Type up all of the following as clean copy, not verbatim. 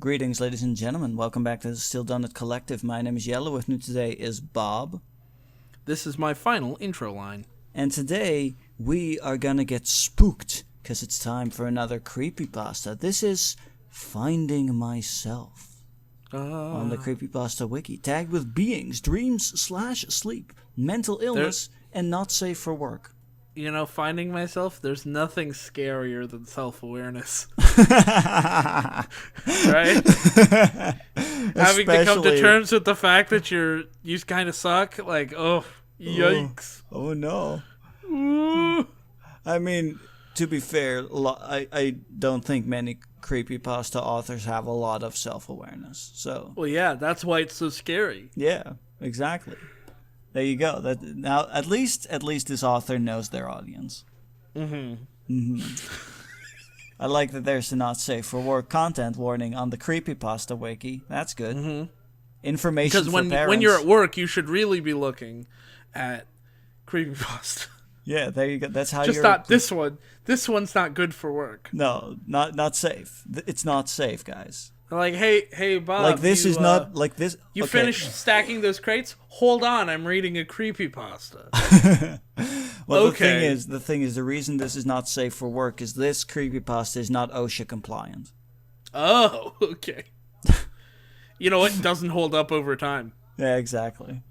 Greetings, ladies and gentlemen. Welcome back to the Still Done It Collective. My name is Yellow. With me today is Bob. This is my final intro line. And today we are gonna get spooked because it's time for another creepypasta. This is Finding Myself on the Creepypasta wiki, tagged with beings, dreams/sleep, mental illness, and not safe for work. You know, finding myself, there's nothing scarier than self-awareness. Right? Having to come to terms with the fact that you kind of suck, like, oh, yikes. Oh no. Ooh. I mean, to be fair, I don't think many creepypasta authors have a lot of self-awareness. So. Well, yeah, that's why it's so scary. Yeah, exactly. There you go. Now, at least this author knows their audience. I like that there's a not safe for work content warning on the Creepypasta wiki. That's good. Information for parents. Because when you're at work, you should really be looking at Creepypasta. Yeah, there you go. That's how Just not this one. This one's not good for work. No, not safe. It's not safe, guys. Like, hey, Bob. Like this is not like this. You finished stacking those crates? Hold on, I'm reading a creepypasta. Well, okay. the thing is, the reason this is not safe for work is this creepypasta is not OSHA compliant. Oh, okay. You know what? Doesn't hold up over time. Yeah, exactly.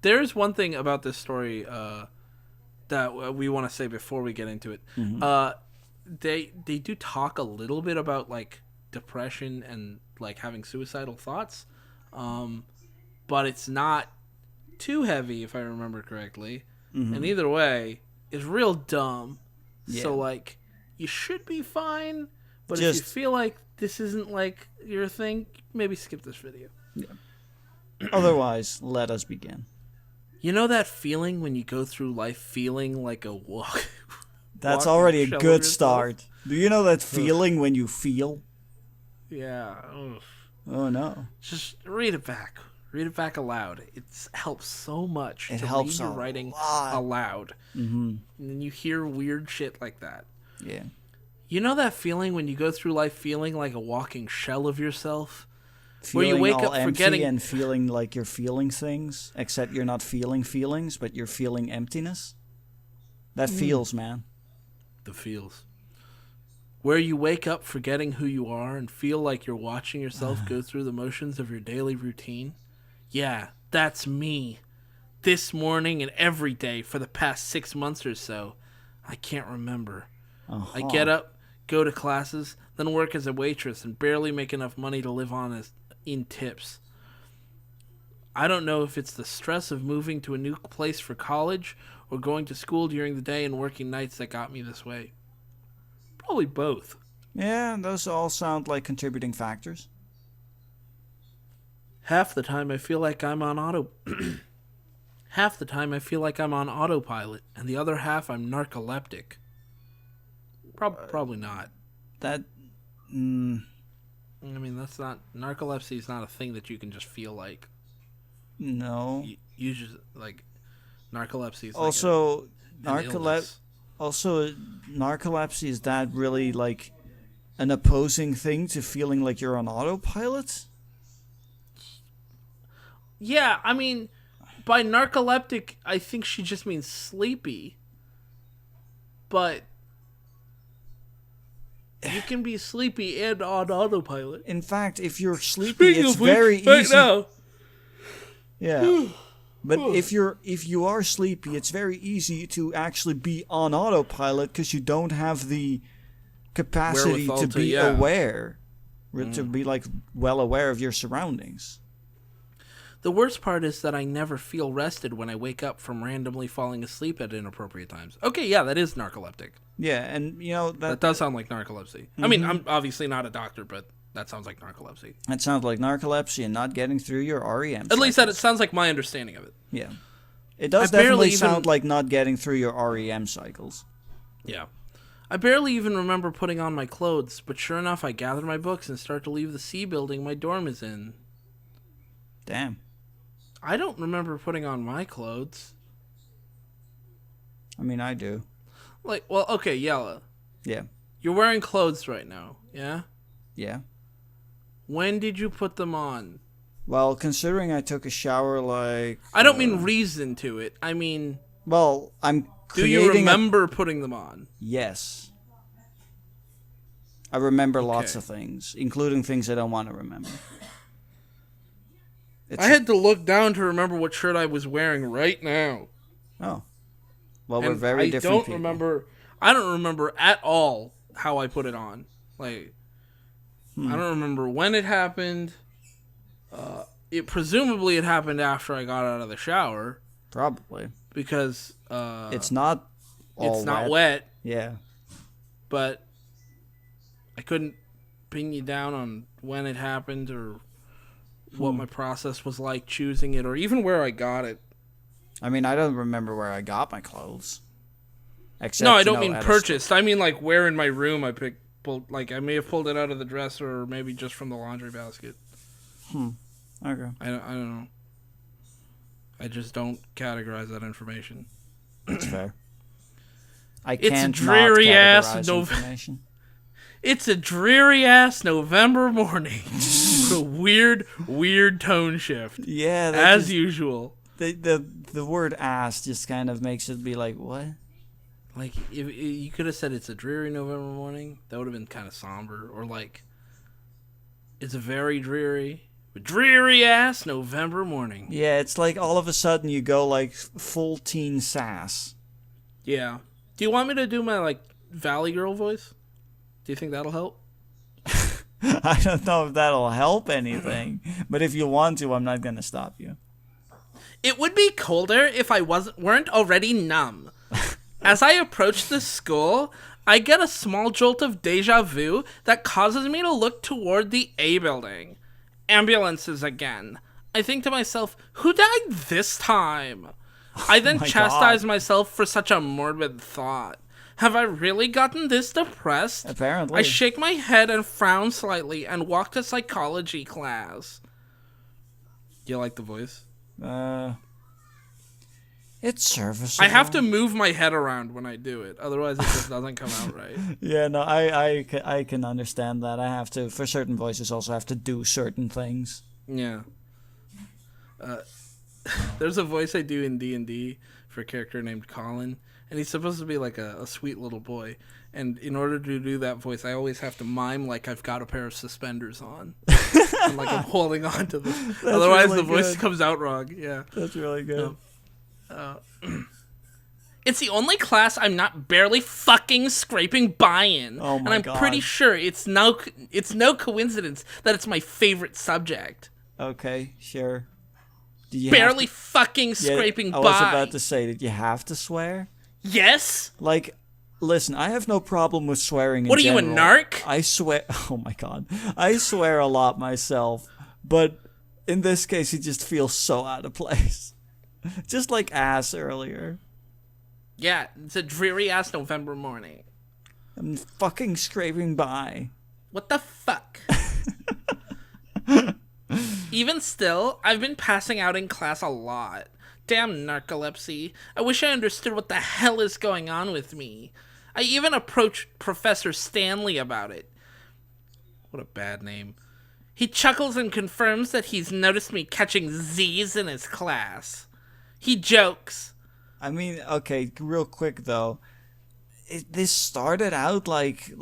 There's one thing about this story that we want to say before we get into it. They do talk a little bit about like depression and like having suicidal thoughts, but it's not too heavy if I remember correctly. And either way, it's real dumb. Yeah. So like you should be fine, but if you feel like this isn't like your thing, maybe skip this video. Yeah. Otherwise, let us begin. You know that feeling when you go through life feeling like a walk? That's already a good start. Do you know that feeling when you feel? Yeah. Ugh. Oh, no. Just read it back. Read it back aloud. It helps so much. It helps read your writing aloud. And then you hear weird shit like that. Yeah. You know that feeling when you go through life feeling like a walking shell of yourself? Feeling where you wake up forgetting and feeling like you're feeling things, except you're not feeling feelings, but you're feeling emptiness? That feels, man. The feels. Where you wake up forgetting who you are and feel like you're watching yourself go through the motions of your daily routine. Yeah, that's me. This morning and every day for the past 6 months or so. I can't remember. I get up, go to classes, then work as a waitress and barely make enough money to live on in tips. I don't know if it's the stress of moving to a new place for college or going to school during the day and working nights that got me this way. Probably both. Yeah, those all sound like contributing factors. Half the time I feel like I'm on autopilot, and the other half I'm narcoleptic. Probably not. That. I mean, that's not narcolepsy. Is not a thing that you can just feel like. No. You just like narcolepsy is also like narcolepsy is that really like an opposing thing to feeling like you're on autopilot? Yeah, I mean, by narcoleptic, I think she just means sleepy. But you can be sleepy and on autopilot. In fact, if you're sleepy, it's very easy. Right now. Yeah. But if you are sleepy, it's very easy to actually be on autopilot because you don't have the capacity to be aware, to be like well aware of your surroundings. The worst part is that I never feel rested when I wake up from randomly falling asleep at inappropriate times. Okay, yeah, that is narcoleptic. Yeah, and you know that does sound like narcolepsy. I mean, I'm obviously not a doctor, but that sounds like narcolepsy. That sounds like narcolepsy and not getting through your REM cycles. At least it sounds like my understanding of it. Yeah. It does definitely sound like not getting through your REM cycles. Yeah. I barely even remember putting on my clothes, but sure enough, I gather my books and start to leave the C building my dorm is in. Damn. I don't remember putting on my clothes. I mean, I do. Like, well, okay, Yella. Yeah. You're wearing clothes right now, yeah? Yeah. When did you put them on? Well, considering I took a shower like... I don't mean reason to it. I mean... Well, I'm Do you remember putting them on? Yes. I remember lots of things, including things I don't want to remember. I had to look down to remember what shirt I was wearing right now. Oh. Well, we're very different people. I don't remember at all how I put it on. Like, I don't remember when it happened. Presumably it happened after I got out of the shower. Probably. Because it's not wet. Yeah. But I couldn't pin you down on when it happened or what my process was like choosing it or even where I got it. I mean, I don't remember where I got my clothes. Except, no, I don't mean purchased. I mean like where in my room I I may have pulled it out of the dresser or maybe just from the laundry basket. Okay. I don't know. I just don't categorize that information. That's fair. It's a dreary ass November morning. A weird tone shift. Yeah, as usual. The word ass just kind of makes it be like, what? Like, if you could have said it's a dreary November morning, that would have been kind of somber. Or like, it's a very dreary ass November morning. Yeah, it's like all of a sudden you go like full teen sass. Yeah. Do you want me to do my like Valley Girl voice? Do you think that'll help? I don't know if that'll help anything, but if you want to, I'm not gonna stop you. It would be colder if I weren't already numb. As I approach the school, I get a small jolt of deja vu that causes me to look toward the A building. Ambulances again. I think to myself, who died this time? I then chastise myself for such a morbid thought. Have I really gotten this depressed? Apparently. I shake my head and frown slightly and walk to psychology class. Do you like the voice? It's serviceable. I have to move my head around when I do it, otherwise it just doesn't come out right. Yeah, no, I can understand that. I have to, for certain voices, also have to do certain things. Yeah. There's a voice I do in D&D for a character named Colin, and he's supposed to be like a sweet little boy. And in order to do that voice, I always have to mime like I've got a pair of suspenders on. And like I'm holding on to them. Otherwise really the voice comes out wrong. Yeah. That's really good. It's the only class I'm not barely fucking scraping by in. Oh my and I'm pretty sure it's no coincidence that it's my favorite subject. Okay, sure. Do you barely fucking scraping by. I was about to say, did you have to swear? Yes. Like, listen, I have no problem with swearing in What are general. you, a narc? I swear. Oh my god. I swear a lot myself. But in this case, it just feels so out of place. Just like ass earlier. Yeah, it's a dreary-ass November morning. I'm fucking scraping by. What the fuck? Even still, I've been passing out in class a lot. Damn narcolepsy. I wish I understood what the hell is going on with me. I even approached Professor Stanley about it. What a bad name. He chuckles and confirms that he's noticed me catching Z's in his class. He jokes. I mean, okay, real quick though. This started out like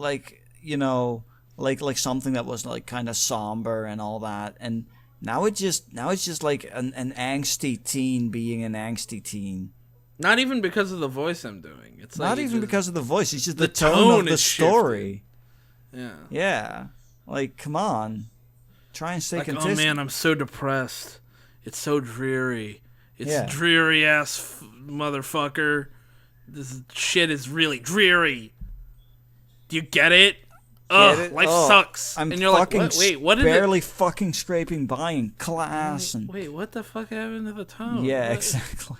you know, like something that was like kind of somber and all that, and now it's just like an angsty teen being an angsty teen. Not even because of the voice I'm doing. It's not like even because of the voice. It's just the tone of the story. Shifted. Yeah. Yeah. Like, come on. Try and stay consistent. Oh man, I'm so depressed. It's so dreary. It's dreary ass motherfucker. This shit is really dreary. Do you get it? Ugh, life sucks. I'm and you're fucking like, wait, what is it? Barely fucking scraping by in class. Wait, what the fuck happened to the tone? Yeah, what? Exactly.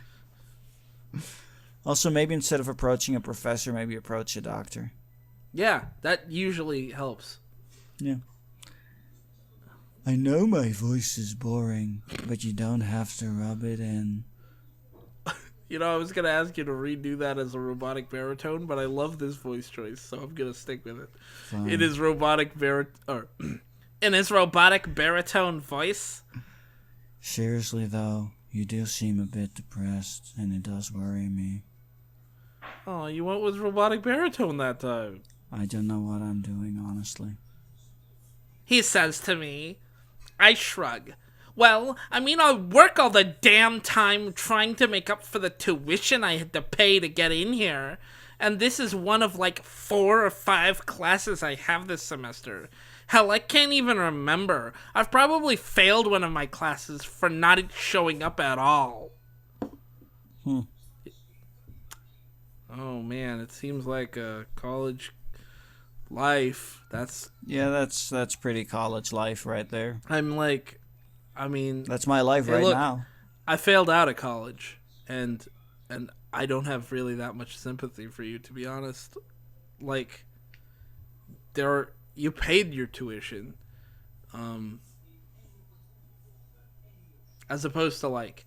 Also, maybe instead of approaching a professor, maybe approach a doctor. Yeah, that usually helps. Yeah. I know my voice is boring, but you don't have to rub it in. You know, I was gonna ask you to redo that as a robotic baritone, but I love this voice choice, so I'm gonna stick with it. Fine. In his robotic in his robotic baritone voice. Seriously, though, you do seem a bit depressed, and it does worry me. Oh, you went with robotic baritone that time. I don't know what I'm doing, honestly. He says to me. I shrug. Well, I mean, I work all the damn time trying to make up for the tuition I had to pay to get in here. And this is one of like 4 or 5 classes I have this semester. Hell, I can't even remember. I've probably failed one of my classes for not showing up at all. Oh man, it seems like a college life. That's pretty college life right there. That's my life right now. I failed out of college, and I don't have really that much sympathy for you, to be honest. Like, you paid your tuition, as opposed to like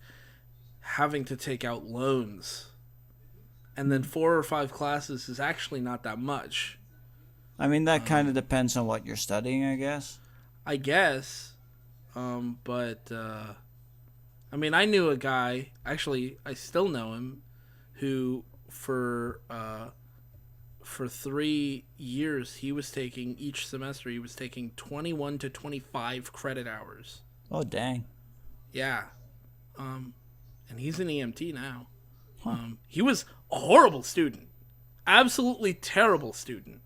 having to take out loans, and then 4 or 5 classes is actually not that much. I mean, that kind of depends on what you're studying, I guess. I guess. I mean, I knew a guy, actually, I still know him, who for 3 years, each semester, he was taking 21 to 25 credit hours. Oh, dang. Yeah. And he's an EMT now. He was a horrible student. Absolutely terrible student.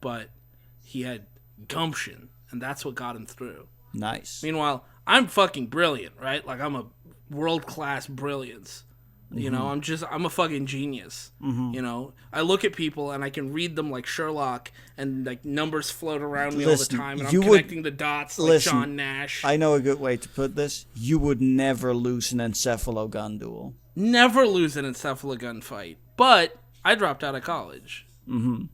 But he had gumption, and that's what got him through. Nice. Meanwhile, I'm fucking brilliant, right? Like, I'm a world-class brilliance. You know, I'm a fucking genius. You know, I look at people and I can read them like Sherlock, and like numbers float around me all the time, and I'm connecting the dots like John Nash. I know a good way to put this. You would never lose an encephalogun duel. Never lose an encephalogun fight. But I dropped out of college. You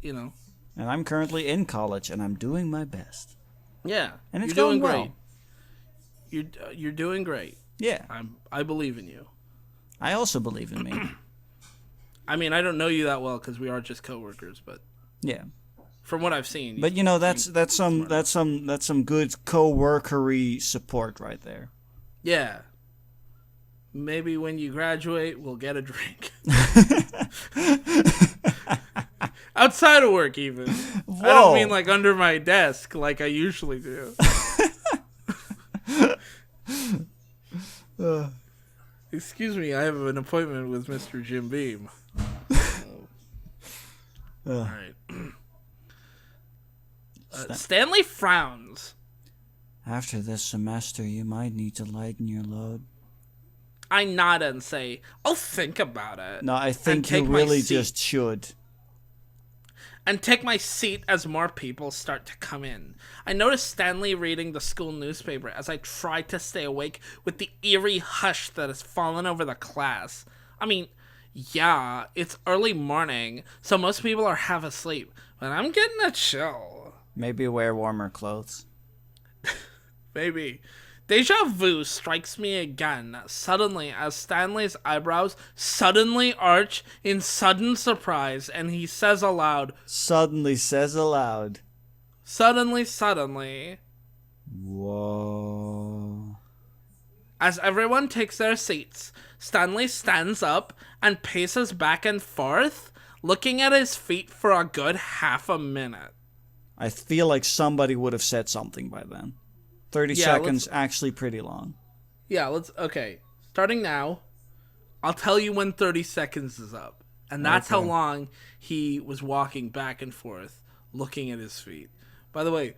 know. And I'm currently in college, and I'm doing my best. Yeah, and it's going well. Great. You're doing great. Yeah, I believe in you. I also believe in me. I mean, I don't know you that well because we are just coworkers, but yeah, from what I've seen. But you know, that's some good coworkery support right there. Yeah. Maybe when you graduate, we'll get a drink. Outside of work, even. Whoa. I don't mean like under my desk, like I usually do. Excuse me, I have an appointment with Mr. Jim Beam. All right. Stanley frowns. After this semester, you might need to lighten your load. I nod and say, I'll think about it. No, I think you really just should. And take my seat as more people start to come in. I notice Stanley reading the school newspaper as I try to stay awake with the eerie hush that has fallen over the class. I mean, yeah, it's early morning, so most people are half asleep, but I'm getting a chill. Maybe wear warmer clothes. Maybe. Deja vu strikes me again, suddenly, as Stanley's eyebrows suddenly arch in sudden surprise, and he says aloud, Suddenly. Whoa. As everyone takes their seats, Stanley stands up and paces back and forth, looking at his feet for a good half a minute. I feel like somebody would have said something by then. 30 seconds, actually pretty long. Yeah, okay. Starting now, I'll tell you when 30 seconds is up. And that's how long he was walking back and forth, looking at his feet. By the way,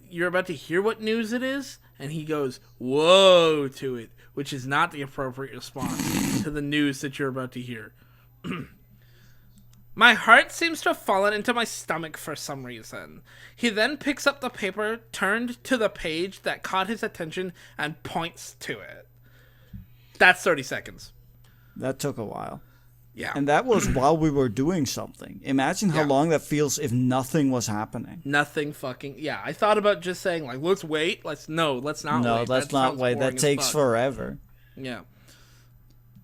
you're about to hear what news it is, and he goes, whoa, to it, which is not the appropriate response to the news that you're about to hear. My heart seems to have fallen into my stomach for some reason. He then picks up the paper, turned to the page that caught his attention, and points to it. That's 30 seconds. That took a while. Yeah. And that was while we were doing something. Imagine how long that feels if nothing was happening. Nothing fucking... Yeah, I thought about just saying, like, let's wait. Let's not wait. No, let's not wait. That takes forever. Yeah.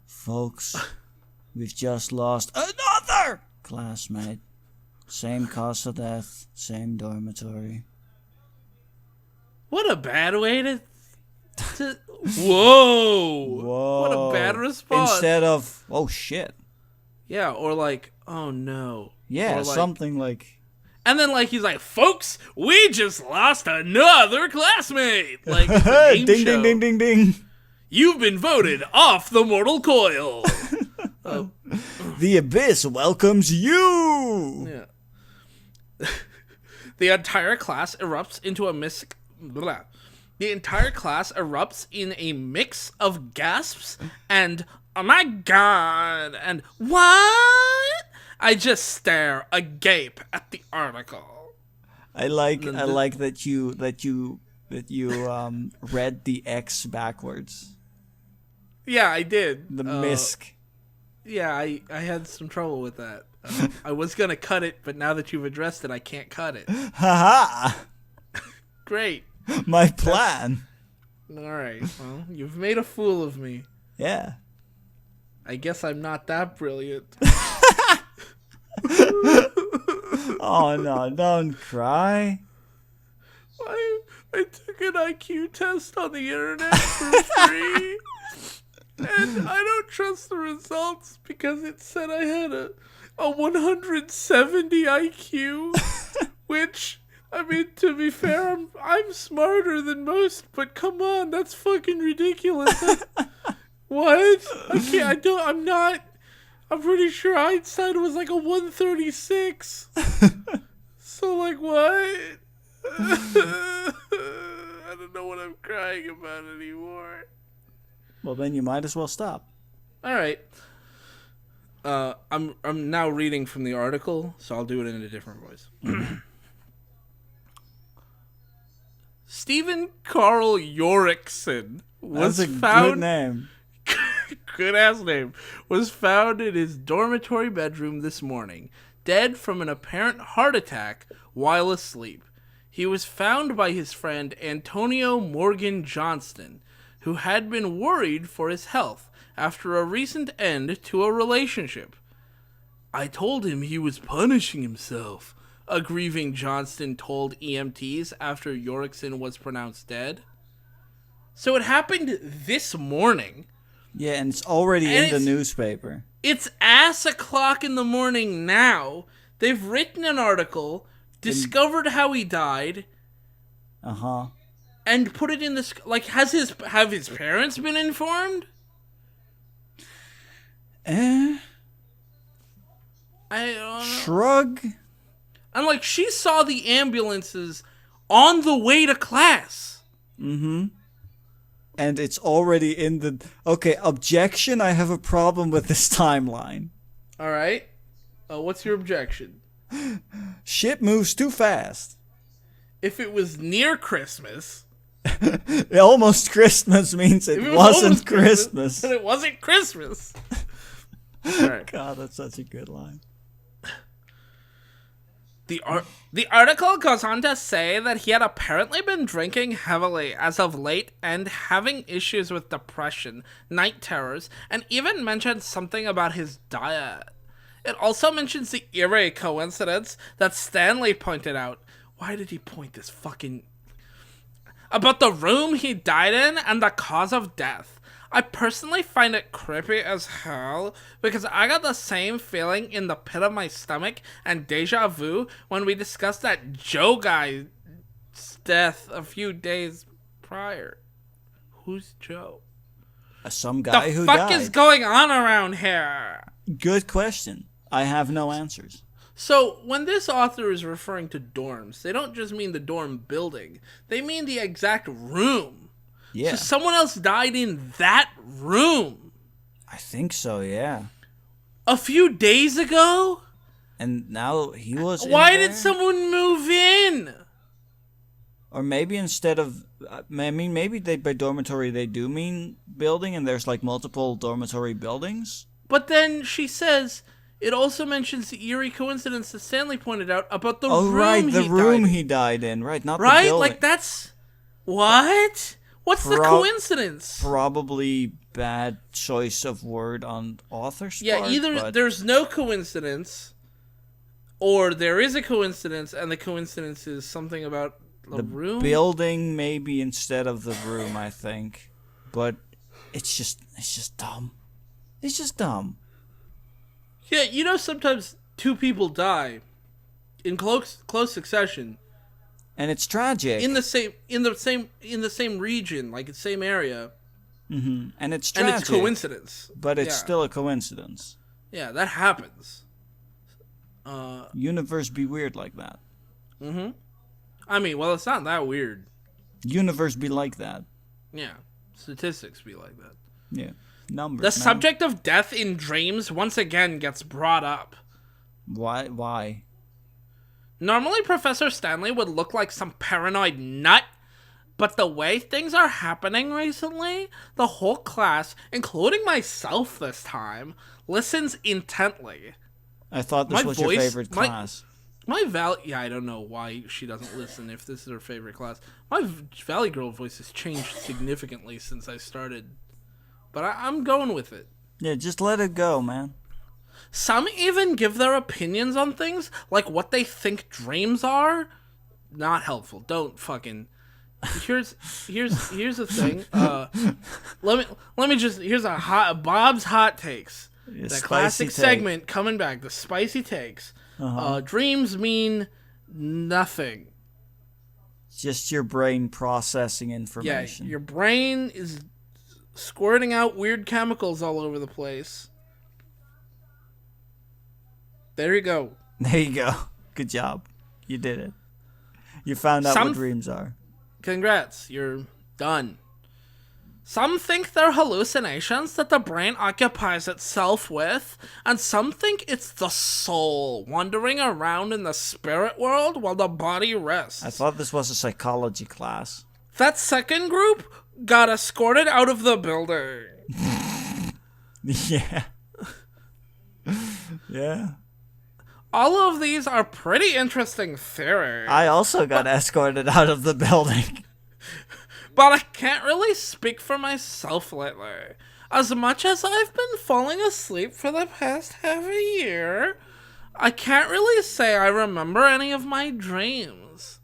Folks, we've just lost another classmate. Same cause of death, same dormitory. What a bad way to... Whoa! What a bad response. Instead of, oh shit. Yeah, or like, oh no. Yeah, like, something like... And then like he's like, folks, we just lost another classmate. Like, ding, ding, ding, ding, ding. You've been voted off the mortal coil. The abyss welcomes you. Yeah. The entire class erupts into a The entire class erupts in a mix of gasps and oh my god and what? I just stare agape at the article. I like that you read the X backwards. Yeah, I did. The misc. Yeah, I had some trouble with that. I was gonna cut it, but now that you've addressed it, I can't cut it. Haha. Great. My plan. All right. Well, you've made a fool of me. Yeah. I guess I'm not that brilliant. Oh no! Don't cry. I took an IQ test on the internet for free, and I don't trust the results because it said I had a 170 IQ, which. I mean, to be fair, I'm smarter than most, but come on, that's fucking ridiculous. What? I'm pretty sure Einstein was like a 136. So, like, what? I don't know what I'm crying about anymore. Well, then you might as well stop. All right. I'm now reading from the article, so I'll do it in a different voice. Stephen Carl Yorickson was found. Good name. Good ass name. Was found in his dormitory bedroom this morning, dead from an apparent heart attack while asleep. He was found by his friend Antonio Morgan Johnston, who had been worried for his health after a recent end to a relationship. I told him he was punishing himself, a grieving Johnston told EMTs after Yorickson was pronounced dead. So it happened this morning. Yeah, and it's already in the newspaper. It's ass o'clock in the morning now. They've written an article, discovered how he died. Uh-huh. And put it in this... Like, have his parents been informed? I don't know. Shrug. And, like, she saw the ambulances on the way to class. Mm-hmm. And it's already in the... Okay, objection, I have a problem with this timeline. All right. What's your objection? Shit moves too fast. If it was near Christmas... Almost Christmas means it wasn't Christmas. But it wasn't Christmas. All right. God, that's such a good line. The article goes on to say that he had apparently been drinking heavily as of late and having issues with depression, night terrors, and even mentioned something about his diet. It also mentions the eerie coincidence that Stanley pointed out. Why did he point this fucking... About the room he died in and the cause of death. I personally find it creepy as hell because I got the same feeling in the pit of my stomach and deja vu when we discussed that Joe guy's death a few days prior. Who's Joe? Some guy who died. The fuck is going on around here? Good question. I have no answers. So, when this author is referring to dorms, they don't just mean the dorm building. They mean the exact room. Yeah. So someone else died in that room. I think so, yeah. A few days ago? And now he was Why did someone move in? Or maybe instead of... I mean, maybe by dormitory they do mean building and there's like multiple dormitory buildings. But then she says it also mentions the eerie coincidence that Stanley pointed out about the room right, the he room died he died in. Right, not the right? building. Like, that's... What? What's the coincidence? Probably bad choice of word on author's Yeah, part, either but there's no coincidence, or there is a coincidence, and the coincidence is something about the room? building maybe instead of the room, I think. But it's just dumb. It's just dumb. Yeah, you know, sometimes two people die in close succession. And it's tragic. In the same region, like the same area. Mm-hmm. And it's tragic. And it's coincidence. But it's still a coincidence. Yeah, that happens. Universe be weird like that. Mm-hmm. I mean, well, it's not that weird. Universe be like that. Yeah. Statistics be like that. Yeah. Numbers. The subject of death in dreams once again gets brought up. Why? Normally, Professor Stanley would look like some paranoid nut, but the way things are happening recently, the whole class, including myself this time, listens intently. I thought this was your favorite class. Yeah, I don't know why she doesn't listen if this is her favorite class. My Valley Girl voice has changed significantly since I started, but I'm going with it. Yeah, just let it go, man. Some even give their opinions on things, like what they think dreams are. Not helpful. Don't fucking. Here's the thing. Let me just. Here's Bob's hot takes. Yeah, that classic segment coming back. The spicy takes. Dreams mean nothing. Just your brain processing information. Yeah, your brain is squirting out weird chemicals all over the place. There you go. There you go. Good job. You did it. You found out what dreams are. Congrats. You're done. Some think they're hallucinations that the brain occupies itself with, and some think it's the soul wandering around in the spirit world while the body rests. I thought this was a psychology class. That second group got escorted out of the building. Yeah. Yeah. All of these are pretty interesting theories. I also got escorted out of the building. But I can't really speak for myself lately. As much as I've been falling asleep for the past half a year, I can't really say I remember any of my dreams.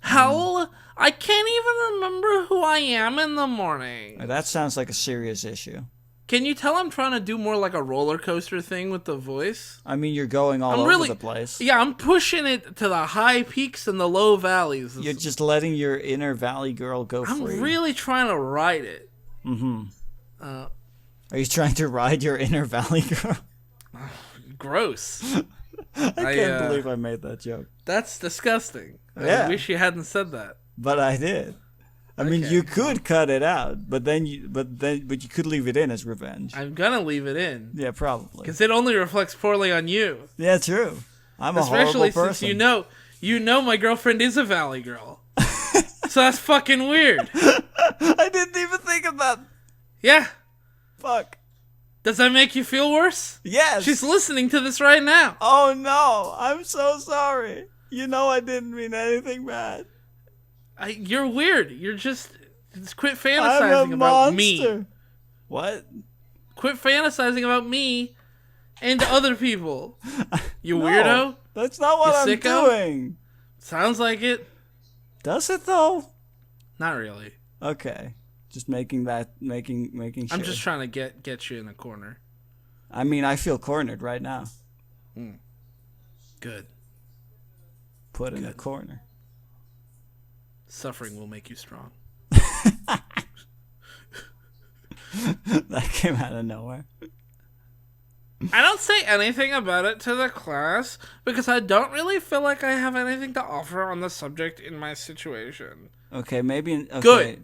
Hell, I can't even remember who I am in the morning. That sounds like a serious issue. Can you tell I'm trying to do more like a roller coaster thing with the voice? I mean, you're going all over the place. Yeah, I'm pushing it to the high peaks and the low valleys. You're just letting your inner valley girl go free. I'm really trying to ride it. Mm-hmm. Are you trying to ride your inner valley girl? Gross. I can't believe I made that joke. That's disgusting. Yeah. I wish you hadn't said that. But I did. I mean, you could cut it out, but you could leave it in as revenge. I'm gonna leave it in. Yeah, probably. Because it only reflects poorly on you. Yeah, true. I'm a horrible person. Especially since you know my girlfriend is a valley girl. So that's fucking weird. I didn't even think of that. Yeah. Fuck. Does that make you feel worse? Yes. She's listening to this right now. Oh no, I'm so sorry. You know I didn't mean anything bad. You're weird. You're just quit fantasizing about me. What? Quit fantasizing about me and other people. You No, weirdo. That's not what I'm sicko? doing. Sounds like it. Does it though? Not really. Okay. Just making sure. I'm just trying to get you in a corner. I mean, I feel cornered right now. Good. Put in a corner. Suffering will make you strong. That came out of nowhere. I don't say anything about it to the class because I don't really feel like I have anything to offer on the subject in my situation. Okay, maybe. Okay.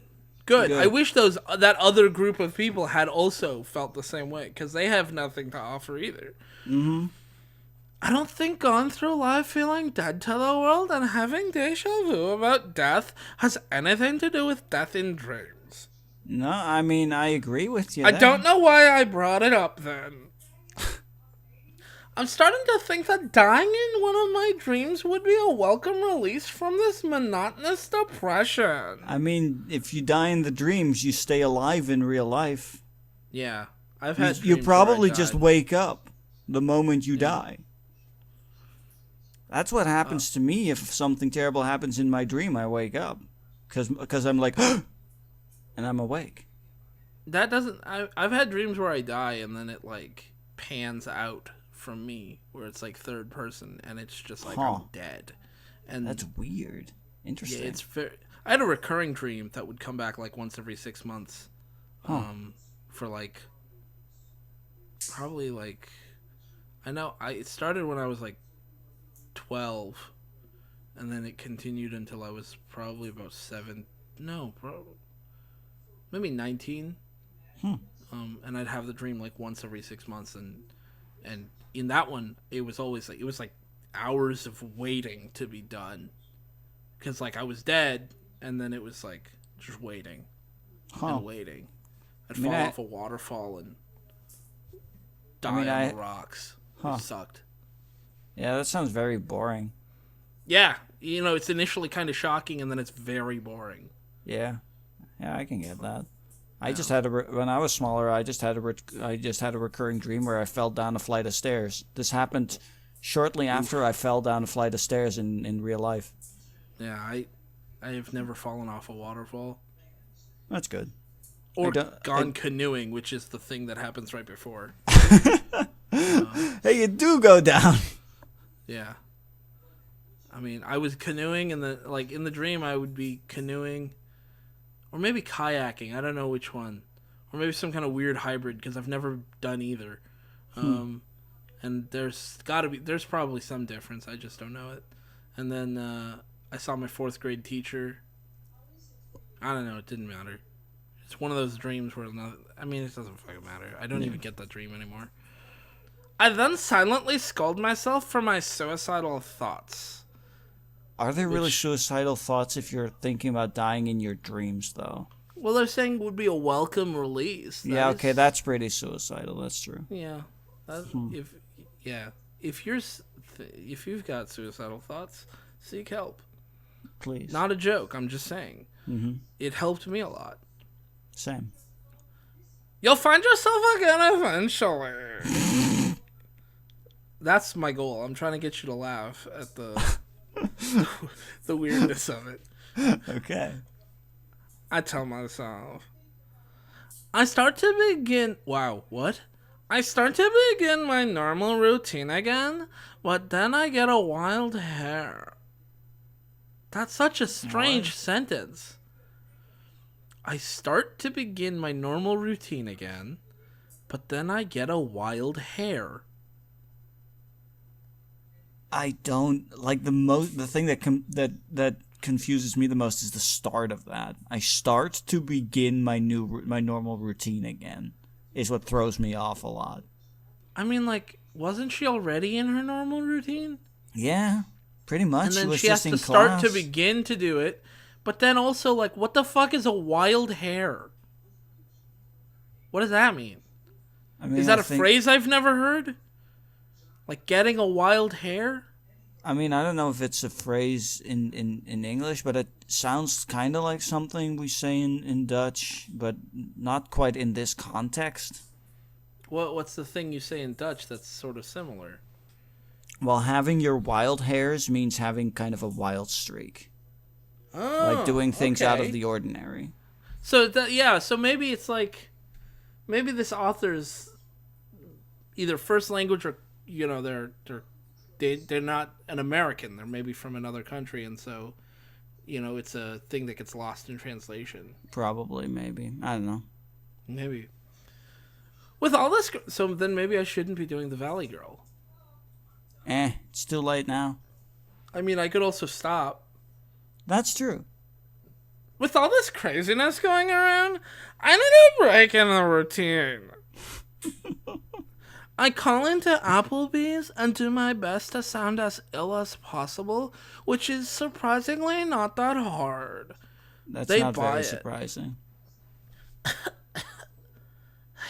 Good. I wish that other group of people had also felt the same way because they have nothing to offer either. Mm-hmm. I don't think going through life feeling dead to the world and having deja vu about death has anything to do with death in dreams. No, I mean, I agree with you. I don't know why I brought it up then. I'm starting to think that dying in one of my dreams would be a welcome release from this monotonous depression. I mean, if you die in the dreams, you stay alive in real life. Yeah, I've had dreams You where probably I just died. wake up the moment you die. That's what happens to me if something terrible happens in my dream. I wake up because I'm like, and I'm awake. That doesn't. I've had dreams where I die and then it like pans out from me, where it's like third person and it's just like I'm dead. And That's weird. Interesting. yeah, it's very. I had a recurring dream that would come back like once every 6 months, for like probably like I know it started when I was like 12, and then it continued until I was probably about maybe 19. And I'd have the dream like once every 6 months, and in that one it was always like hours of waiting to be done, because like I was dead, and then it was like just waiting and waiting. I'd fall off a waterfall and die on the rocks. It sucked. Yeah, that sounds very boring. Yeah, it's initially kind of shocking, and then it's very boring. Yeah, I can get that. I just had when I was smaller. I just had a recurring dream where I fell down a flight of stairs. This happened shortly after I fell down a flight of stairs in real life. Yeah, I have never fallen off a waterfall. That's good. Or gone canoeing, which is the thing that happens right before. Hey, you do go down. Yeah. I mean, I was canoeing, and in the dream I would be canoeing, or maybe kayaking. I don't know which one, or maybe some kind of weird hybrid, because I've never done either. And there's probably some difference. I just don't know it. And then I saw my 4th grade teacher. I don't know. It didn't matter. It's one of those dreams where it doesn't fucking matter. I don't even get that dream anymore. I then silently scold myself for my suicidal thoughts. Are there really suicidal thoughts if you're thinking about dying in your dreams, though? Well, they're saying it would be a welcome release. Okay, that's pretty suicidal. That's true. Yeah, if you've got suicidal thoughts, seek help. Please. Not a joke. I'm just saying. Mm-hmm. It helped me a lot. Same. You'll find yourself again eventually. That's my goal. I'm trying to get you to laugh at the weirdness of it. Okay. I tell myself. I start to begin my normal routine again, but then I get a wild hair. That's such a strange sentence. I start to begin my normal routine again, but then I get a wild hair. I don't like the thing that confuses me the most is the start of that. I start to begin my normal routine again is what throws me off a lot. I mean, like, wasn't she already in her normal routine? Yeah, pretty much. And then was she just has in to start class. to begin to do it. But then also, like, what the fuck is a wild hair? What does that mean? Is that a phrase I've never heard? Like, getting a wild hair? I mean, I don't know if it's a phrase in English, but it sounds kind of like something we say in Dutch, but not quite in this context. What's the thing you say in Dutch that's sort of similar? Well, having your wild hairs means having kind of a wild streak. Oh, like doing things out of the ordinary. So so maybe it's like, maybe this author's either first language or they're not an American. They're maybe from another country, and so it's a thing that gets lost in translation. Probably, maybe. I don't know. Maybe. With all this, so then maybe I shouldn't be doing the Valley Girl. It's too late now. I mean, I could also stop. That's true. With all this craziness going around, I need a break in the routine. I call into Applebee's and do my best to sound as ill as possible, which is surprisingly not that hard. That's not very surprising.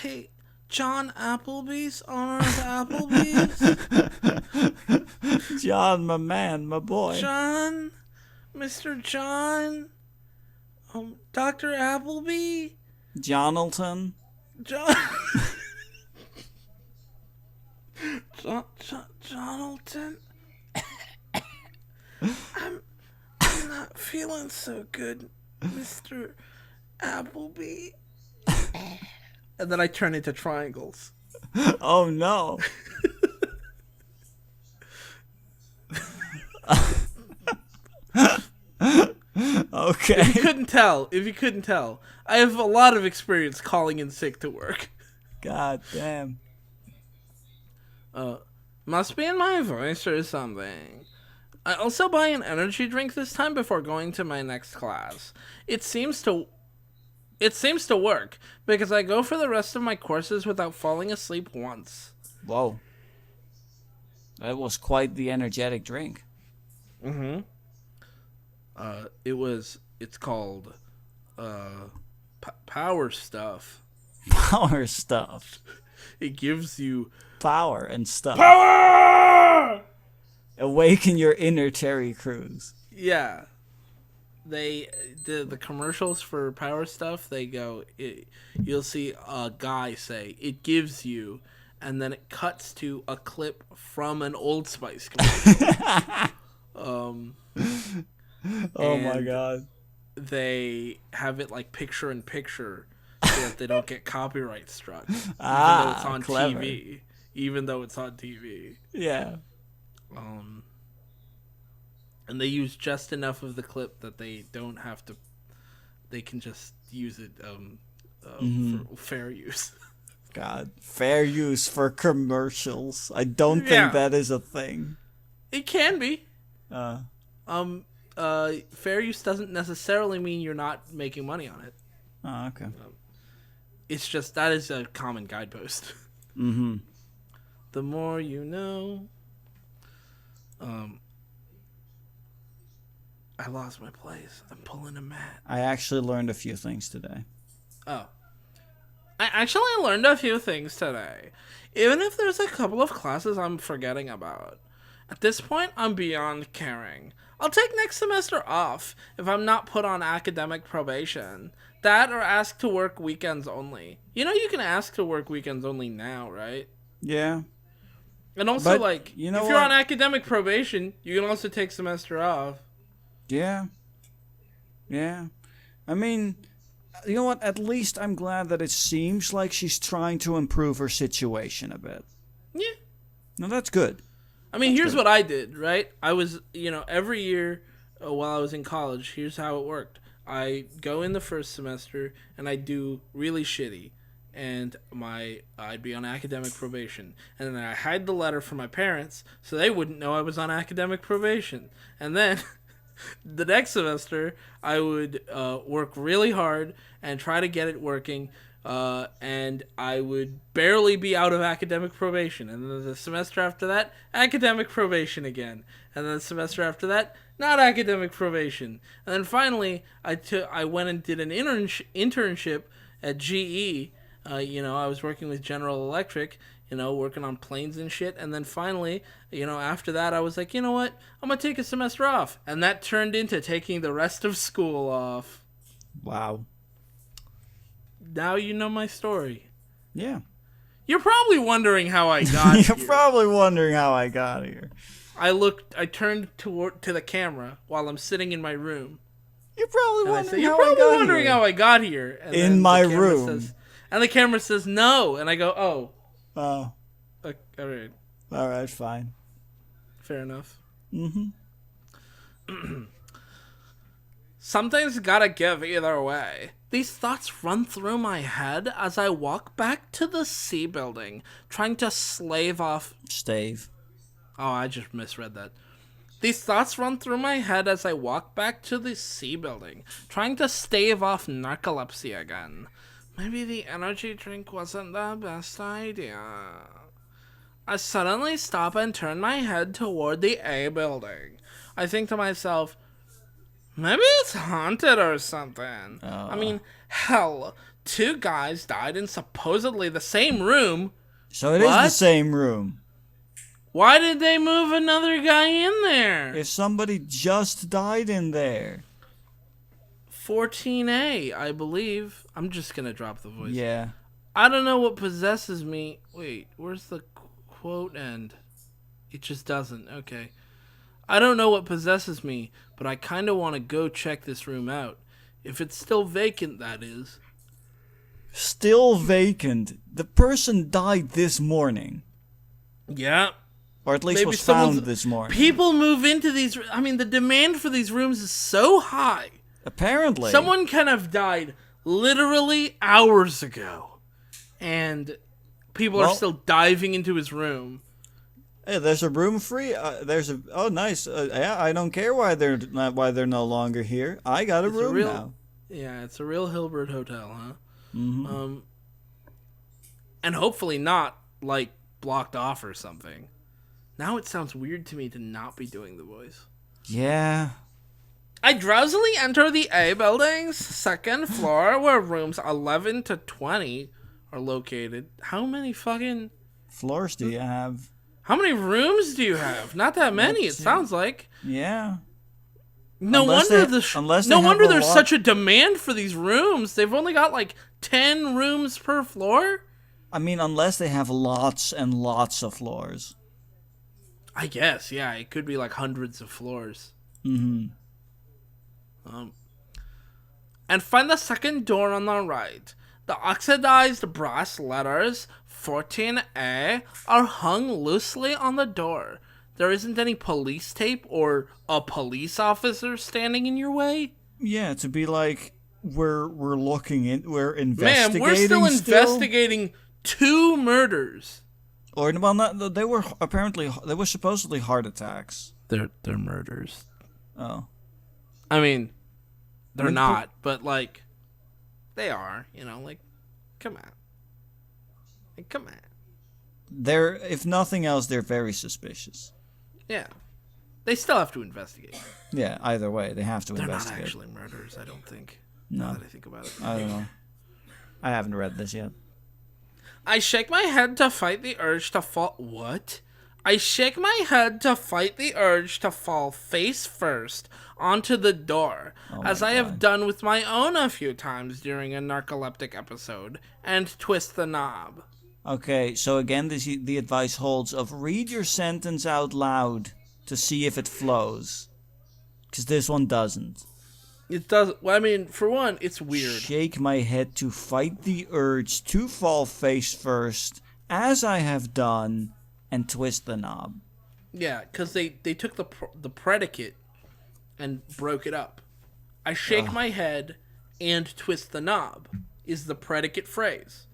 Hey, John Applebee's, owner of Applebee's. John, my man, my boy. John, Mr. John, Dr. Appleby. Jonalton. John. Jonalton. I'm not feeling so good, Mr. Appleby. And then I turn into triangles. Oh no. Okay. If you couldn't tell, I have a lot of experience calling in sick to work. God damn. Must be in my voice or something. I also buy an energy drink this time before going to my next class. It seems to work because I go for the rest of my courses without falling asleep once. Whoa. That was quite the energetic drink. Mm-hmm. It's called Power Stuff. Power stuff. It gives you Power and stuff. power. Awaken your inner Terry Crews. Yeah. The commercials for Power Stuff, they go, you'll see a guy say, it gives you, and then it cuts to a clip from an Old Spice commercial. Oh my god. They have it like picture in picture so that they don't get copyright struck. Even though it's on clever. TV. Even though it's on TV. Yeah. And they use just enough of the clip that they don't have to. They can just use it for fair use. God, fair use for commercials. I don't think that is a thing. It can be. Fair use doesn't necessarily mean you're not making money on it. Oh, okay. It's just that is a common guidepost. Mm-hmm. The more you know. I lost my place. I'm pulling a mat. I actually learned a few things today. Oh. I actually learned a few things today. Even if there's a couple of classes I'm forgetting about. At this point, I'm beyond caring. I'll take next semester off if I'm not put on academic probation. That or ask to work weekends only. You know you can ask to work weekends only now, right? Yeah. And also, But, you know if you're what? on academic probation, you can also take semester off. Yeah. Yeah. I mean, you know what? At least I'm glad that it seems like she's trying to improve her situation a bit. Yeah. No, that's good. I mean, here's what I did, right? I was, every year while I was in college, here's how it worked. I go in the first semester and I do really shitty. And I'd be on academic probation. And then I hide the letter from my parents so they wouldn't know I was on academic probation. And then the next semester, I would work really hard and try to get it working. And I would barely be out of academic probation. And then the semester after that, academic probation again. And then the semester after that, not academic probation. And then finally, I went and did an internship at GE. I was working with General Electric, working on planes and shit. And then finally, after that, I was like, you know what? I'm going to take a semester off. And that turned into taking the rest of school off. Wow. Now you know my story. Yeah. You're probably wondering how I got here. You're probably wondering how I got here. I turned to the camera while I'm sitting in my room. You're probably wondering You're how probably I got wondering here. how I got here. And In then my the camera room. And the camera says no. And I go, oh. Oh. All right. All right, fine. Fair enough. Mm-hmm. Something's gotta give either way. These thoughts run through my head as I walk back to the C building, trying to slave off... Stave. Oh, I just misread that. These thoughts run through my head as I walk back to the C building, trying to stave off narcolepsy again. Maybe the energy drink wasn't the best idea. I suddenly stop and turn my head toward the A building. I think to myself, maybe it's haunted or something. I mean, hell, 2 guys died in supposedly the same room. So it is the same room. Why did they move another guy in there? If somebody just died in there. 14A, I believe. I'm just going to drop the voice. Yeah. I don't know what possesses me. Wait, where's the quote end? It just doesn't. Okay. I don't know what possesses me, but I kind of want to go check this room out. If it's still vacant, that is. Still vacant. The person died this morning. Yeah. Or at least Maybe was found this morning. People move into these... I mean, the demand for these rooms is so high. Apparently. Someone can have died literally hours ago. And people are still diving into his room. Hey, there's a room free. Oh, nice. Yeah, I don't care why they're no longer here. I got a room now. Yeah, it's a real Hilbert hotel, huh? Mm-hmm. And hopefully not like blocked off or something. Now it sounds weird to me to not be doing the voice. Yeah. I drowsily enter the A building's second floor, where rooms 11 to 20 are located. How many fucking floors do you have? How many rooms do you have? Not that many, it sounds like. Yeah. No wonder there's such a demand for these rooms. They've only got like 10 rooms per floor? I mean, unless they have lots and lots of floors. I guess, yeah. It could be like hundreds of floors. Mm-hmm. And find the second door on the right. The oxidized brass letters 14A are hung loosely on the door. There isn't any police tape or a police officer standing in your way? Yeah, to be like, we're investigating. Ma'am, we're still investigating 2 murders. Or, well, not, they were supposedly heart attacks. They're murders. Oh. I mean, they're not, but like, they are, like, come on. Like, come on. They're, if nothing else, they're very suspicious. Yeah. They still have to investigate. Yeah, either way, they have to investigate. They're not actually murders, I don't think. No. Now that I think about it. I don't know. I haven't read this yet. I shake my head to fight the urge to fall... What? I shake my head to fight the urge to fall face first onto the door, as I have done with my own a few times during a narcoleptic episode, and twist the knob. Okay, so again, the advice holds of read your sentence out loud to see if it flows. Because this one doesn't. It does. Well, I mean, for one, it's weird. Shake my head to fight the urge to fall face first, as I have done, and twist the knob. Yeah, because they took the predicate and broke it up. I shake my head and twist the knob is the predicate phrase.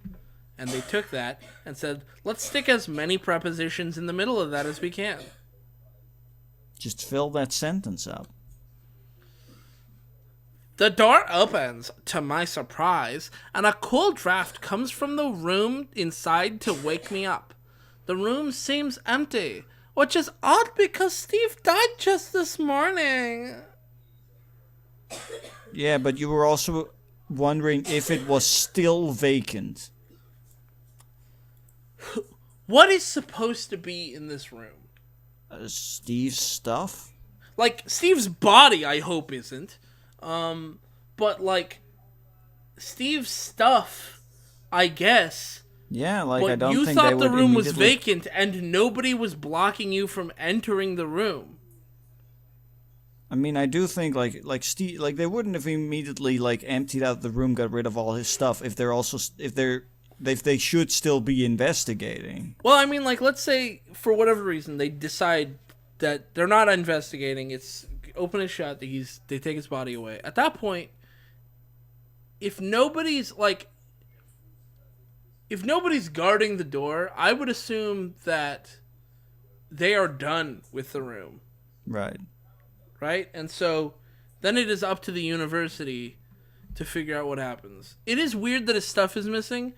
And they took that and said, let's stick as many prepositions in the middle of that as we can. Just fill that sentence up. The door opens, to my surprise, and a cool draft comes from the room inside to wake me up. The room seems empty, which is odd because Steve died just this morning. Yeah, but you were also wondering if it was still vacant. What is supposed to be in this room? Steve's stuff? Like, Steve's body, I hope isn't. But, like, Steve's stuff, I guess. Yeah, like, but I don't think they would you thought the room was vacant and nobody was blocking you from entering the room. I mean, I do think, like Steve, like, they wouldn't have immediately, like, emptied out the room, got rid of all his stuff if they should still be investigating. Well, I mean, like, let's say, for whatever reason, they decide that they're not investigating, it's open and shut, they take his body away. At that point, if nobody's guarding the door, I would assume that they are done with the room. Right. Right? And so, then it is up to the university to figure out what happens. It is weird that his stuff is missing,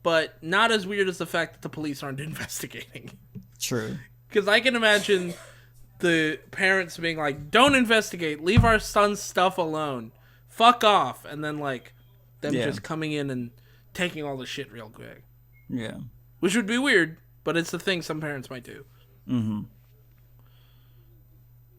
but not as weird as the fact that the police aren't investigating. True. Because I can imagine the parents being like, don't investigate, leave our son's stuff alone, fuck off, and then, like, Them just coming in and taking all the shit real quick. Yeah. Which would be weird, but it's the thing some parents might do. Mm-hmm.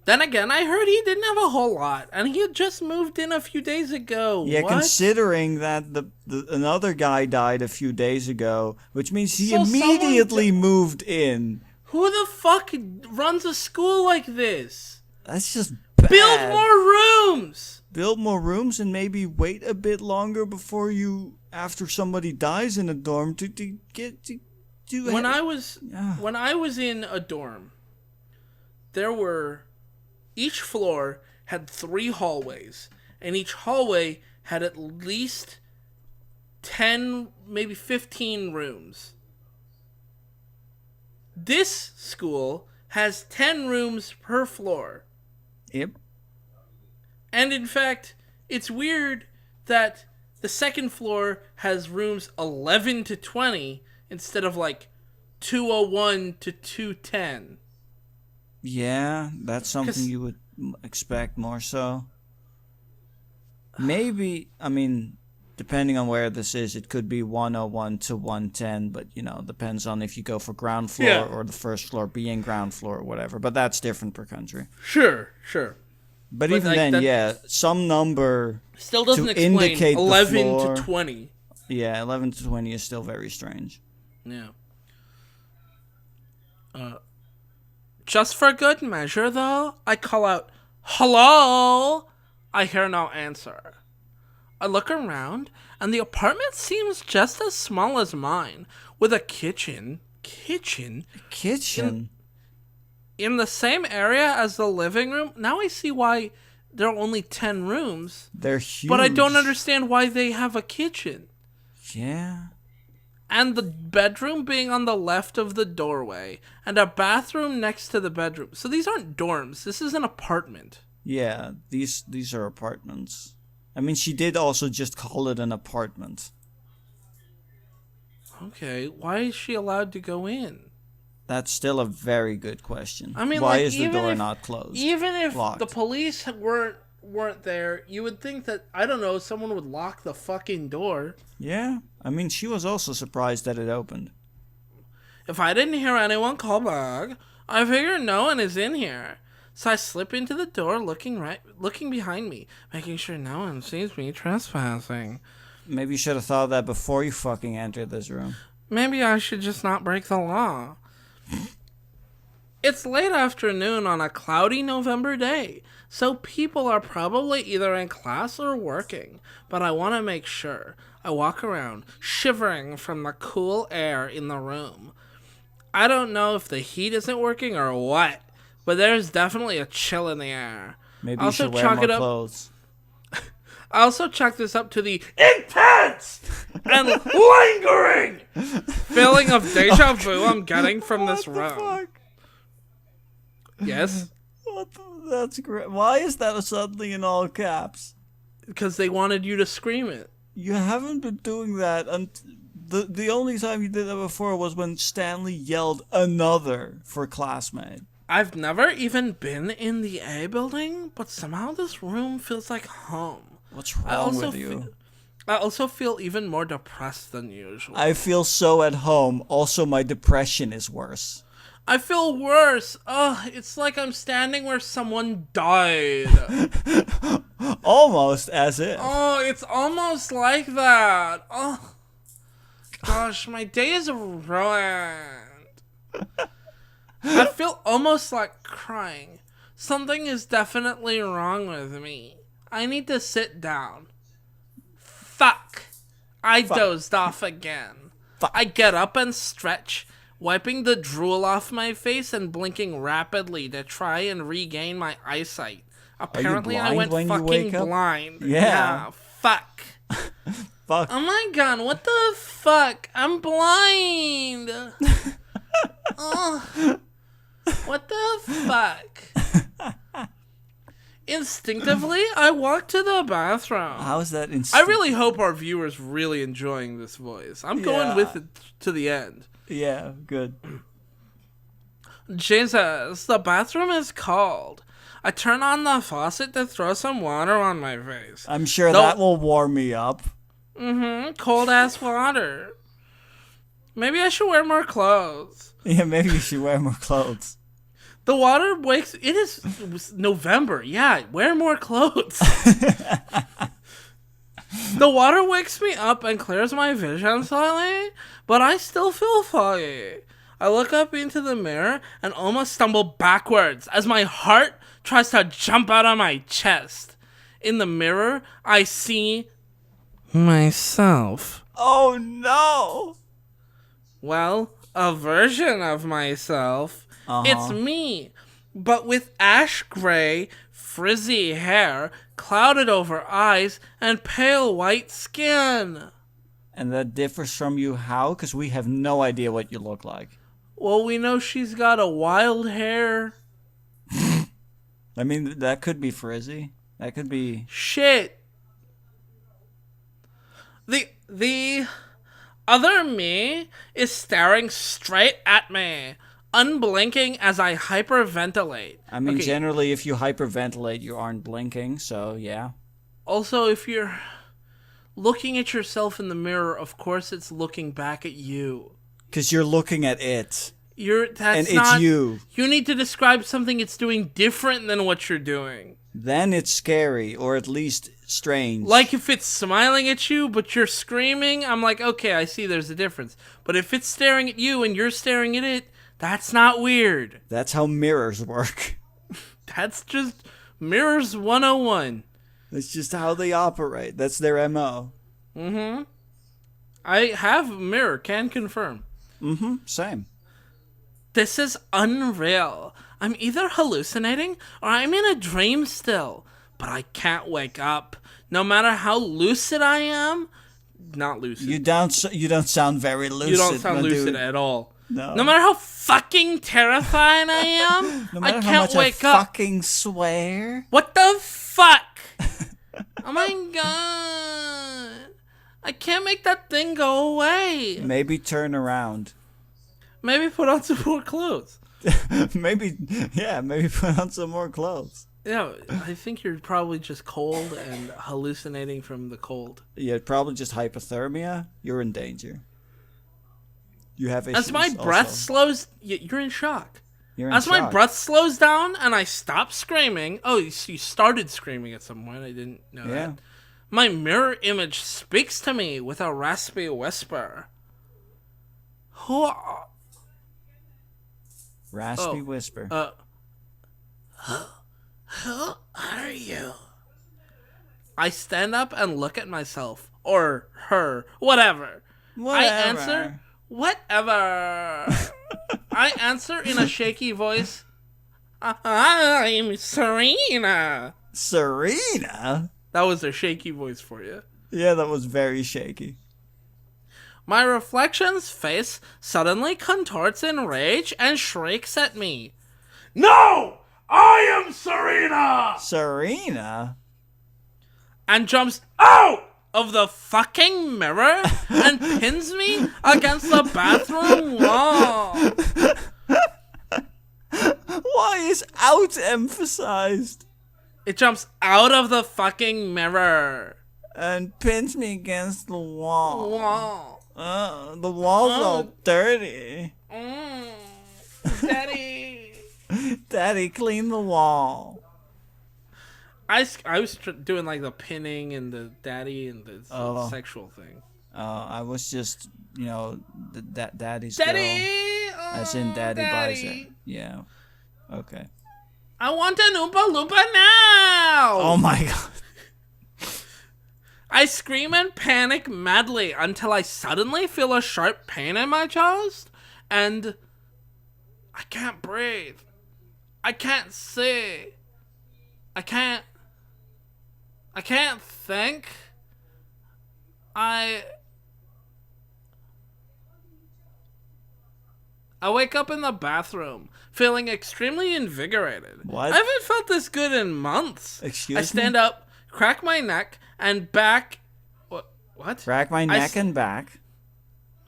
Then again, I heard he didn't have a whole lot, and he had just moved in a few days ago. Yeah, what? considering that the another guy died a few days ago, which means he So immediately moved in. Who the fuck runs a school like this? That's just bad. Build more rooms! Build more rooms and maybe wait a bit longer before after somebody dies in a dorm to get to do. When I was in a dorm, each floor had 3 hallways, and each hallway had at least 10, maybe 15 rooms. This school has 10 rooms per floor. Yep. And in fact, it's weird that the second floor has rooms 11 to 20 instead of like 201 to 210. Yeah, that's something you would expect more so. Maybe, I mean, depending on where this is, it could be 101 to 110, but, depends on if you go for ground floor or the first floor being ground floor or whatever. But that's different per country. Sure. But even like then, some number still doesn't explain indicate 11 the floor. to 20. Yeah, 11 to 20 is still very strange. Yeah. Just for good measure, though, I call out, "Hello!" I hear no answer. I look around, and the apartment seems just as small as mine, with a kitchen in the same area as the living room. Now I see why there are only 10 rooms. They're huge. But I don't understand why they have a kitchen. Yeah. And the bedroom being on the left of the doorway, and a bathroom next to the bedroom. So these aren't dorms. This is an apartment. Yeah, these are apartments. I mean, she did also just call it an apartment. Okay, why is she allowed to go in? That's still a very good question. I mean, why is the door not closed? Even if locked? the police weren't there, you would think that, I don't know, someone would lock the fucking door. Yeah, I mean, she was also surprised that it opened. If I didn't hear anyone call back, I figured no one is in here. So I slip into the door, looking behind me, making sure no one sees me trespassing. Maybe you should have thought of that before you fucking entered this room. Maybe I should just not break the law. It's late afternoon on a cloudy November day, so people are probably either in class or working, but I want to make sure. I walk around, shivering from the cool air in the room. I don't know if the heat isn't working or what, but there's definitely a chill in the air. Maybe you should wear more clothes. I also chalk this up to the intense and lingering feeling of deja vu I'm getting from this room. Fuck? Yes? That's great. Why is that suddenly in all caps? Because they wanted you to scream it. You haven't been doing that. The only time you did that before was when Stanley yelled "another" for classmate. I've never even been in the A building, but somehow this room feels like home. What's wrong with you? I also feel even more depressed than usual. I feel so at home. Also, my depression is worse. I feel worse. Ugh, it's like I'm standing where someone died. Almost as if. Oh, it's almost like that. Oh, gosh, my day is ruined. I feel almost like crying. Something is definitely wrong with me. I need to sit down. Fuck. I dozed off again. Fuck. I get up and stretch, wiping the drool off my face and blinking rapidly to try and regain my eyesight. Apparently, I went fucking blind. Yeah. Fuck. Fuck. Oh my god, what the fuck? I'm blind. Oh. What the fuck? Instinctively, I walk to the bathroom. How is that I really hope our viewers really enjoying this voice. I'm going with it to the end. Yeah, good. Jesus, the bathroom is cold. I turn on the faucet to throw some water on my face. I'm sure that will warm me up. Cold ass water. Maybe I should wear more clothes. Yeah, maybe you should wear more clothes. The water wakes... It was November. Yeah, wear more clothes. The water wakes me up and clears my vision slightly, but I still feel foggy. I look up into the mirror and almost stumble backwards as my heart tries to jump out of my chest. In the mirror, I see myself. Oh no! Well, a version of myself. It's me, but with ash gray, frizzy hair, clouded over eyes, and pale white skin. And that differs from you how? Because we have no idea what you look like. Well, we know she's got a wild hair. I mean, that could be frizzy. That could be... Shit. The other me is staring straight at me, unblinking as I hyperventilate. I mean, generally, if you hyperventilate, you aren't blinking, so yeah. Also, if you're looking at yourself in the mirror, of course it's looking back at you. Because you're looking at it. And it's you. You need to describe something it's doing different than what you're doing. Then it's scary, or at least strange. Like if it's smiling at you, but you're screaming, I'm like, okay, I see there's a difference. But if it's staring at you and you're staring at it, that's not weird. That's how mirrors work. That's just Mirrors 101. That's just how they operate. That's their MO. I have a mirror, can confirm. Same. This is unreal. I'm either hallucinating or I'm in a dream still. But I can't wake up. No matter how lucid I am. Not lucid. You don't sound very lucid. You don't sound lucid at all. No. No matter how fucking terrified I am, no matter I how can't much wake I up. Fucking swear. What the fuck? Oh my god. I can't make that thing go away. Maybe turn around. Maybe put on some more clothes. maybe put on some more clothes. Yeah, I think you're probably just cold and hallucinating from the cold. Yeah, probably just hypothermia. You're in danger. You have issues. As my breath slows... You're in shock. You're in As shock. my breath slows down and I stop screaming... Oh, you started screaming at some point. I didn't know that. My mirror image speaks to me with a raspy whisper. Raspy whisper. Who are you? I stand up and look at myself. Or her. Whatever. I answer... Whatever. I answer in a shaky voice. I'm Serena. Serena? That was a shaky voice for you. Yeah, that was very shaky. My reflection's face suddenly contorts in rage and shrieks at me. No! I am Serena! Serena? And jumps out of the fucking mirror and pins me against the bathroom wall. Why is out emphasized? It jumps out of the fucking mirror. And pins me against the wall. The wall's Oh. all dirty. Daddy. Daddy, clean the wall. I was doing like the pinning and the daddy and the sexual thing. I was just, daddy's Daddy! girl. As in daddy buys it. Yeah. Okay. I want an Oompa Loompa now! Oh my god. I scream and panic madly until I suddenly feel a sharp pain in my chest and I can't breathe. I can't see. I can't think. I wake up in the bathroom, feeling extremely invigorated. What? I haven't felt this good in months. Excuse me? I stand up, crack my neck, and back... What? Crack my neck and back.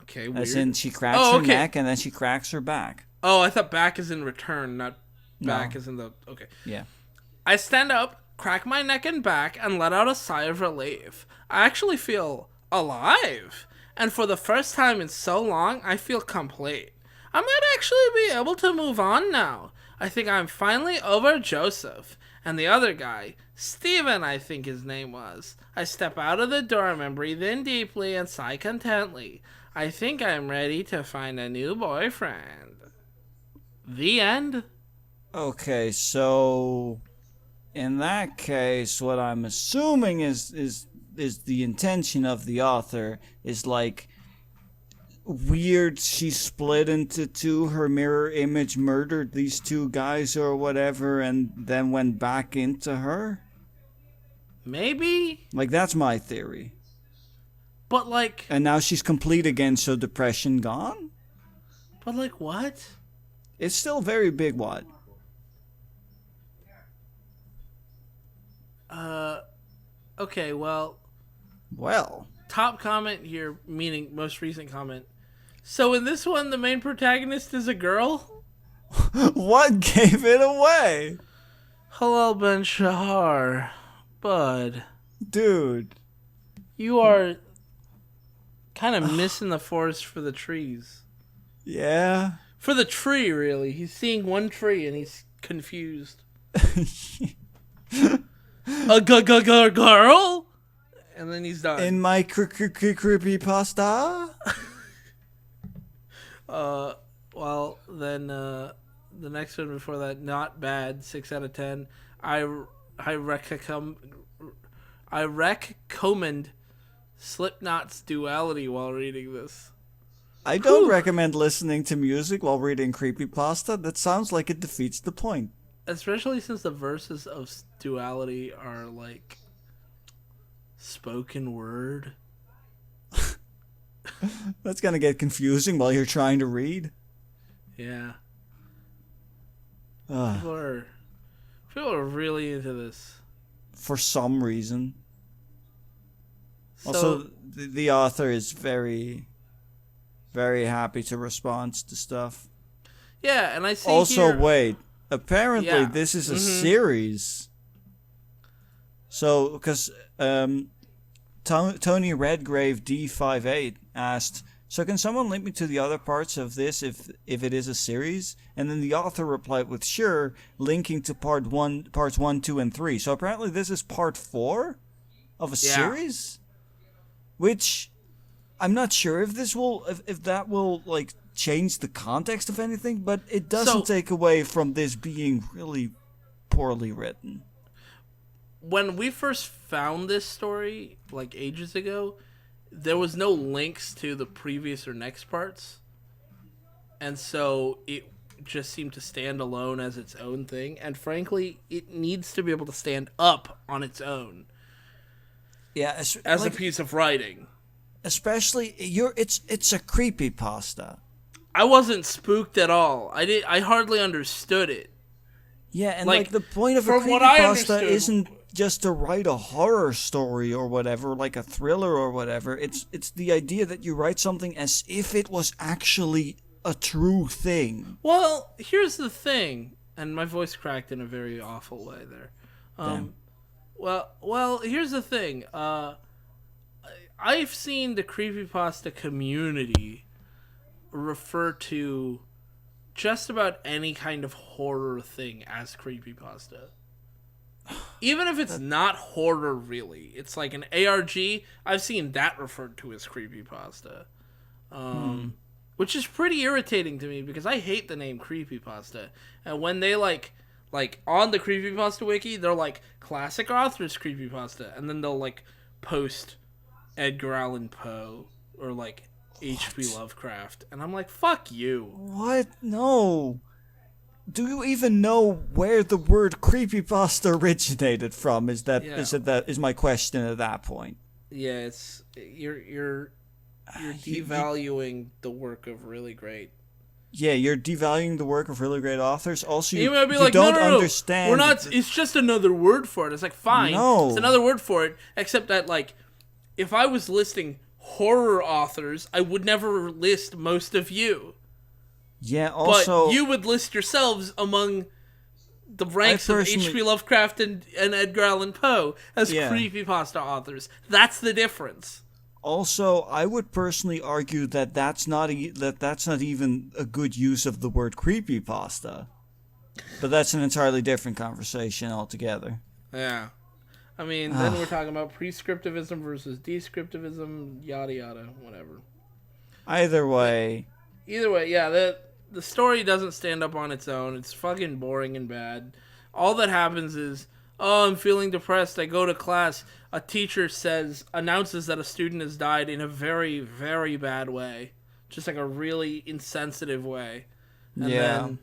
Okay, weird. As in she cracks her neck and then she cracks her back. Oh, I thought back is in return, not back is in the... Okay. Yeah. I stand up, crack my neck and back, and let out a sigh of relief. I actually feel alive. And for the first time in so long, I feel complete. I might actually be able to move on now. I think I'm finally over Joseph. And the other guy, Steven, I think his name was. I step out of the dorm and breathe in deeply and sigh contently. I think I'm ready to find a new boyfriend. The end. Okay, so in that case, what I'm assuming is the intention of the author is like weird. She split into two. Her mirror image murdered these two guys or whatever, and then went back into her. Maybe. Like that's my theory. But like. And now she's complete again, so depression gone. But like what? It's still very big. What? Okay, well. Top comment here, meaning most recent comment. So in this one, the main protagonist is a girl? What gave it away? Hello, Ben Shahar. Bud. Dude. You are kind of missing the forest for the trees. Yeah. For the tree, really. He's seeing one tree and he's confused. A girl? And then he's done. In my creepypasta? Well, then, the next one before that, not bad, 6 out of 10. I recommend Slipknot's Duality while reading this. I don't recommend listening to music while reading creepypasta. That sounds like it defeats the point. Especially since the verses of Duality are like spoken word. That's gonna get confusing while you're trying to read. Yeah. People are really into this. For some reason. So, also, the author is very, very happy to respond to stuff. Yeah, and I see also, here, wait. Apparently, this is a series. So, because Tony Redgrave D58 asked, so can someone link me to the other parts of this if it is a series? And then the author replied with sure, linking to parts 1, 2, and 3. So apparently this is part 4 of a series? Which I'm not sure if this will if that will like change the context of anything, but it doesn't take away from this being really poorly written. When we first found this story, like ages ago, there was no links to the previous or next parts. And so it just seemed to stand alone as its own thing. And frankly, it needs to be able to stand up on its own. Yeah, as a piece of writing. Especially, it's a creepypasta. I wasn't spooked at all. I hardly understood it. Yeah, and like the point of a creepypasta isn't just to write a horror story or whatever, like a thriller or whatever. It's the idea that you write something as if it was actually a true thing. Well, here's the thing, and my voice cracked in a very awful way there. Well, here's the thing. I've seen the creepypasta community refer to just about any kind of horror thing as creepypasta. Even if it's not horror, really. It's like an ARG. I've seen that referred to as creepypasta. Which is pretty irritating to me because I hate the name creepypasta. And when they like on the creepypasta wiki, they're like classic authors creepypasta. And then they'll like post Edgar Allan Poe or like H.P. Lovecraft. And I'm like, fuck you. What? No. Do you even know where the word creepypasta originated from? Is my question at that point. Yeah, it's you're devaluing the work of really great. Yeah, you're devaluing the work of really great authors. Also, you might be like, don't no, understand. We're not. It's just another word for it. It's like fine. No. It's another word for it. Except that like, if I was listing horror authors, I would never list most of you. Yeah, also... But you would list yourselves among the ranks of H.P. Lovecraft and Edgar Allan Poe as creepypasta authors. That's the difference. Also, I would personally argue that that's not even a good use of the word creepypasta. But that's an entirely different conversation altogether. Yeah. I mean, then we're talking about prescriptivism versus descriptivism, yada yada, whatever. Either way, yeah, the story doesn't stand up on its own. It's fucking boring and bad. All that happens is, oh, I'm feeling depressed. I go to class. A teacher announces that a student has died in a very, very bad way. Just like a really insensitive way. And then,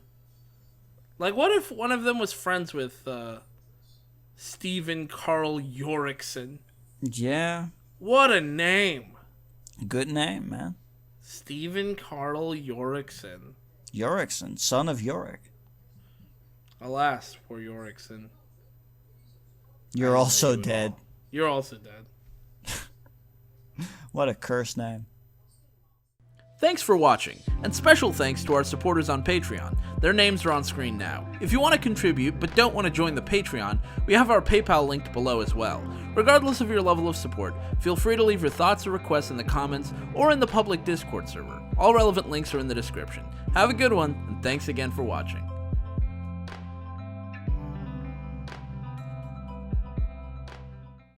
like, what if one of them was friends with Stephen Carl Yorickson? Yeah. What a name. Good name, man. Stephen Carl Yorickson. Yorickson, son of Yorick. Alas, poor Yorickson. You're also dead. You're also dead. What a cursed name. Thanks for watching, and special thanks to our supporters on Patreon. Their names are on screen now. If you want to contribute but don't want to join the Patreon, we have our PayPal linked below as well. Regardless of your level of support, feel free to leave your thoughts or requests in the comments or in the public Discord server. All relevant links are in the description. Have a good one, and thanks again for watching.